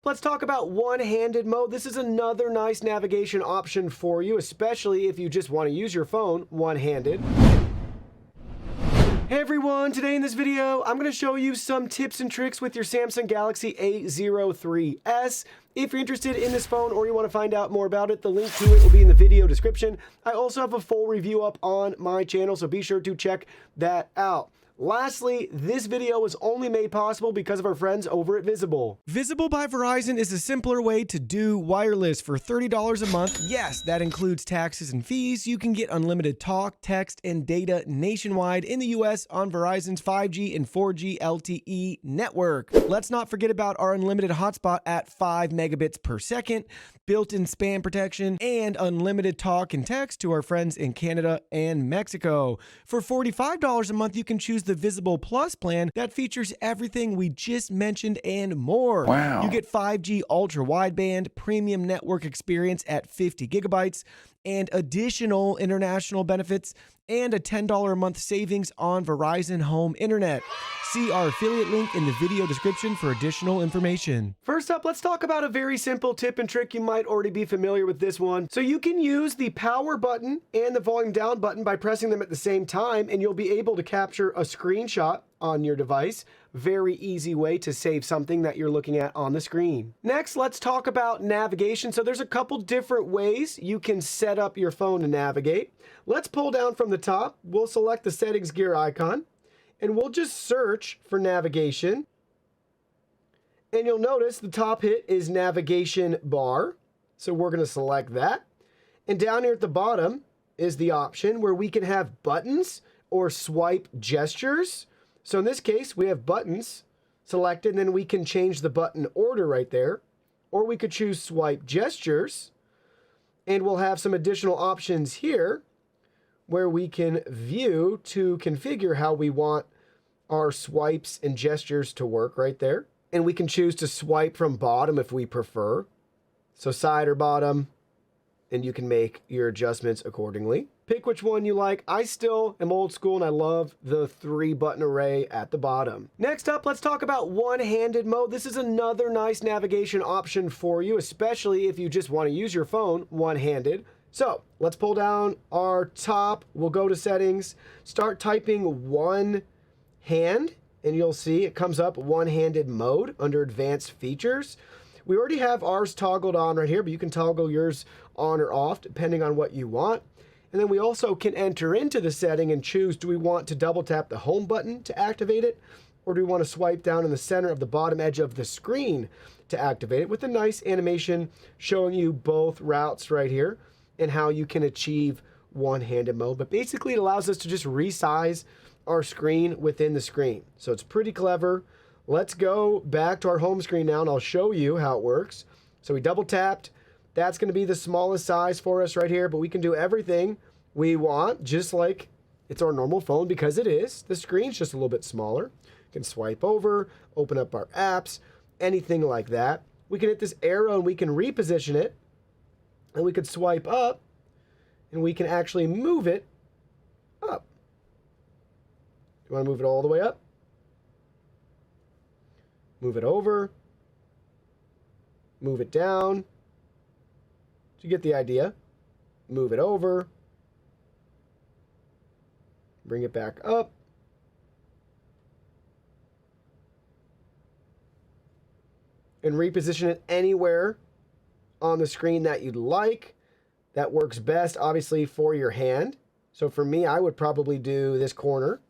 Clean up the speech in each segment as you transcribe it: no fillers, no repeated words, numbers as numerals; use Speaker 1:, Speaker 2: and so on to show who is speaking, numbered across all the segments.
Speaker 1: Let's talk about one-handed mode. This is another nice navigation option for you, especially if you just want to use your phone one-handed. Hey everyone, today in this video, I'm going to show you some tips and tricks with your Samsung Galaxy A03s. If you're interested in this phone or you want to find out more about it, the link to it will be in the video description. I also have a full review up on my channel, so be sure to check that out. Lastly, this video was only made possible because of our friends over at Visible. Visible by Verizon is a simpler way to do wireless for $30 a month. Yes, that includes taxes and fees. You can get unlimited talk, text, and data nationwide in the US on Verizon's 5G and 4G LTE network. Let's not forget about our unlimited hotspot at 5 megabits per second, built-in spam protection, and unlimited talk and text to our friends in Canada and Mexico. For $45 a month, you can choose the Visible Plus plan that features everything we just mentioned and more.
Speaker 2: Wow.
Speaker 1: You get 5G ultra wideband, premium network experience at 50 gigabytes, and additional international benefits, and a $10 a month savings on Verizon Home Internet. See our affiliate link in the video description for additional information. First up, let's talk about a very simple tip and trick. You might already be familiar with this one. So you can use the power button and the volume down button by pressing them at the same time, and you'll be able to capture a screenshot on your device. Very easy way to save something that you're looking at on the screen. Next, let's talk about navigation. So there's a couple different ways you can set up your phone to navigate. Let's pull down from the top. We'll select the settings gear icon, and we'll just search for navigation. And you'll notice the top hit is navigation bar. So we're going to select that. And down here at the bottom is the option where we can have buttons or swipe gestures. So in this case, we have buttons selected, and then we can change the button order right there. Or we could choose swipe gestures, and we'll have some additional options here where we can view to configure how we want our swipes and gestures to work right there. And we can choose to swipe from bottom if we prefer. So side or bottom, and you can make your adjustments accordingly. Pick which one you like. I still am old school and I love the 3-button array at the bottom. Next up, let's talk about one-handed mode. This is another nice navigation option for you, especially if you just want to use your phone one-handed. So let's pull down our top. We'll go to settings, start typing one hand, and you'll see it comes up one-handed mode under advanced features. We already have ours toggled on right here, but you can toggle yours on or off depending on what you want. And then we also can enter into the setting and choose, do we want to double tap the home button to activate it? Or do we want to swipe down in the center of the bottom edge of the screen to activate it, with a nice animation showing you both routes right here and how you can achieve one-handed mode. But basically it allows us to just resize our screen within the screen. So it's pretty clever. Let's go back to our home screen now, and I'll show you how it works. So we double tapped. That's going to be the smallest size for us right here, but we can do everything we want just like it's our normal phone, because it is. The screen's just a little bit smaller. We can swipe over, open up our apps, anything like that. We can hit this arrow and we can reposition it, and we could swipe up and we can actually move it up. You want to move it all the way up? Move it over, move it down. So you get the idea. Move it over, bring it back up, and reposition it anywhere on the screen that you'd like. That works best, obviously, for your hand. So for me, I would probably do this corner,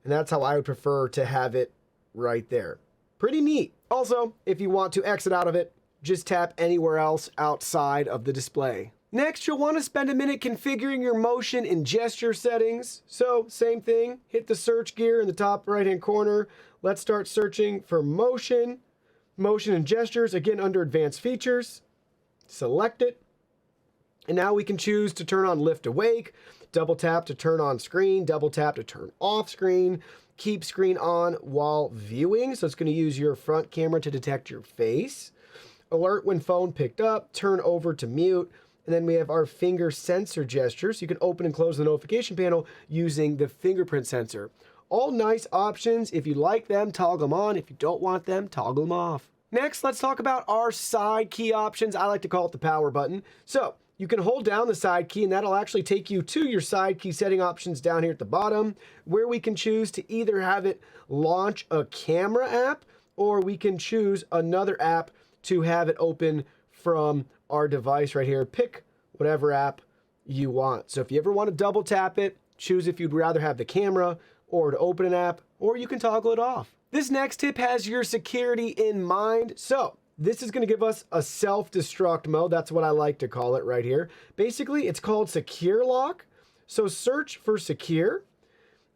Speaker 1: and that's how I would prefer to have it right there. Pretty neat. Also, if you want to exit out of it, just tap anywhere else outside of the display. Next, you'll want to spend a minute configuring your motion and gesture settings. So same thing, hit the search gear in the top right-hand corner. Let's start searching for motion and gestures, again under advanced features. Select it. And now we can choose to turn on lift awake, double tap to turn on screen, double tap to turn off screen, keep screen on while viewing. So it's going to use your front camera to detect your face. Alert when phone picked up, turn over to mute, and then we have our finger sensor gestures. You can open and close the notification panel using the fingerprint sensor. All nice options. If you like them, toggle them on. If you don't want them, toggle them off. Next, let's talk about our side key options. I like to call it the power button. So you can hold down the side key and that'll actually take you to your side key setting options down here at the bottom, where we can choose to either have it launch a camera app, or we can choose another app to have it open from our device right here. Pick whatever app you want. So if you ever want to double tap it, choose if you'd rather have the camera or to open an app, or you can toggle it off. This next tip has your security in mind. So this is going to give us a self-destruct mode. That's what I like to call it right here. Basically, it's called secure lock. So search for secure,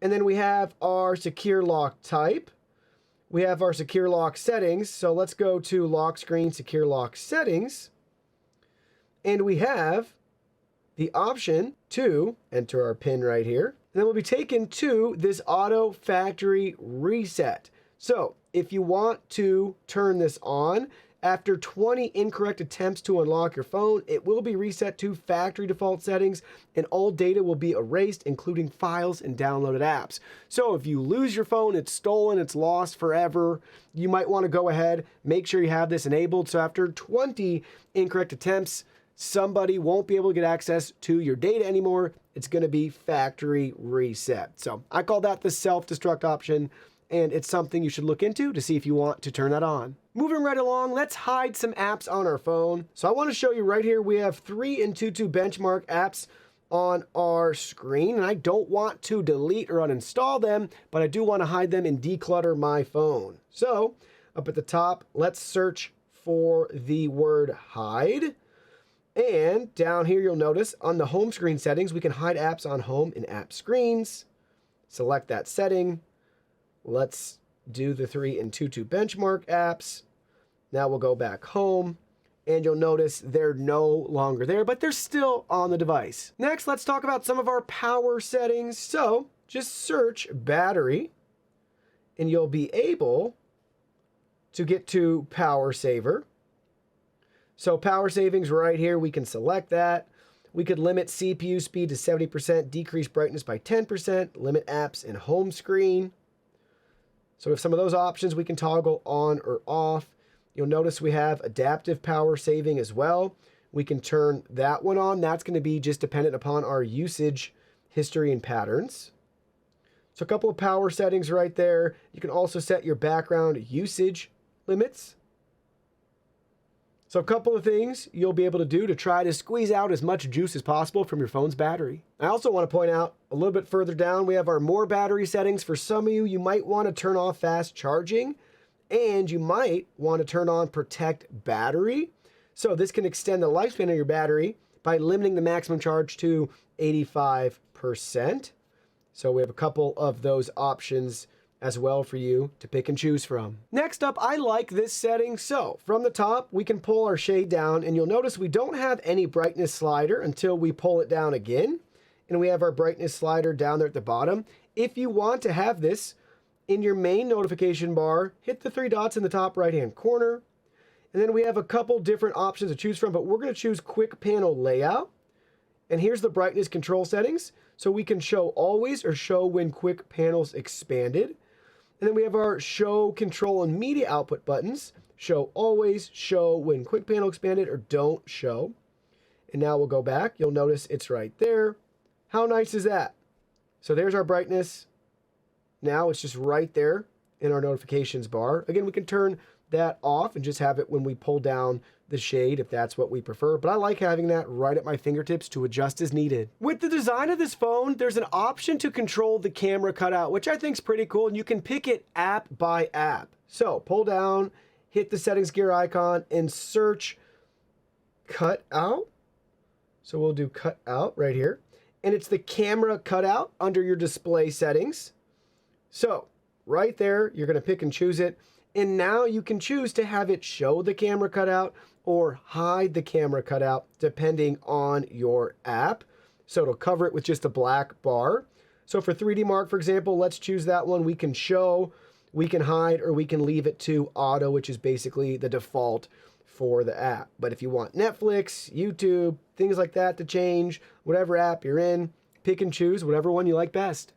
Speaker 1: and then we have our secure lock type. We have our secure lock settings. So let's go to lock screen, secure lock settings, and we have the option to enter our PIN right here. And then we'll be taken to this auto factory reset. So if you want to turn this on, after 20 incorrect attempts to unlock your phone, it will be reset to factory default settings and all data will be erased, including files and downloaded apps. So if you lose your phone, it's stolen, it's lost forever, you might want to go ahead, make sure you have this enabled. So after 20 incorrect attempts, somebody won't be able to get access to your data anymore. It's going to be factory reset. So I call that the self-destruct option, and it's something you should look into to see if you want to turn that on. Moving right along, let's hide some apps on our phone. So I want to show you right here, we have 3 Antutu benchmark apps on our screen, and I don't want to delete or uninstall them, but I do want to hide them and declutter my phone. So up at the top, let's search for the word hide. And down here, you'll notice on the home screen settings, we can hide apps on home and app screens. Select that setting. Let's do the 3 Antutu benchmark apps. Now we'll go back home and you'll notice they're no longer there, but they're still on the device. Next, let's talk about some of our power settings. So just search battery and you'll be able to get to power saver. So power savings right here, we can select that. We could limit CPU speed to 70%, decrease brightness by 10%, limit apps and home screen. So we have some of those options we can toggle on or off. You'll notice we have adaptive power saving as well. We can turn that one on. That's going to be just dependent upon our usage history and patterns. So a couple of power settings right there. You can also set your background usage limits. So a couple of things you'll be able to do to try to squeeze out as much juice as possible from your phone's battery. I also want to point out a little bit further down, we have our more battery settings. For some of you, you might want to turn off fast charging and you might want to turn on protect battery. So this can extend the lifespan of your battery by limiting the maximum charge to 85%. So we have a couple of those options as well for you to pick and choose from. Next up, I like this setting. So from the top, we can pull our shade down and you'll notice we don't have any brightness slider until we pull it down again. And we have our brightness slider down there at the bottom. If you want to have this in your main notification bar, hit the 3 dots in the top right-hand corner. And then we have a couple different options to choose from, but we're gonna choose quick panel layout. And here's the brightness control settings. So we can show always or show when quick panels expanded. And then we have our show, control, and media output buttons. Show always, show when quick panel expanded, or don't show. And now we'll go back. You'll notice it's right there. How nice is that? So there's our brightness. Now it's just right there in our notifications bar. Again, we can turn that off and just have it when we pull down the shade if that's what we prefer. But I like having that right at my fingertips to adjust as needed. With the design of this phone, there's an option to control the camera cutout, which I think is pretty cool. And you can pick it app by app. So pull down, hit the settings gear icon and search cutout. So we'll do cutout right here. And it's the camera cutout under your display settings. So right there, you're going to pick and choose it. And now you can choose to have it show the camera cutout or hide the camera cutout depending on your app. So it'll cover it with just a black bar. So for 3D Mark, for example, let's choose that one. We can show, we can hide, or we can leave it to auto, which is basically the default for the app. But if you want Netflix, YouTube, things like that to change, whatever app you're in, pick and choose whatever one you like best.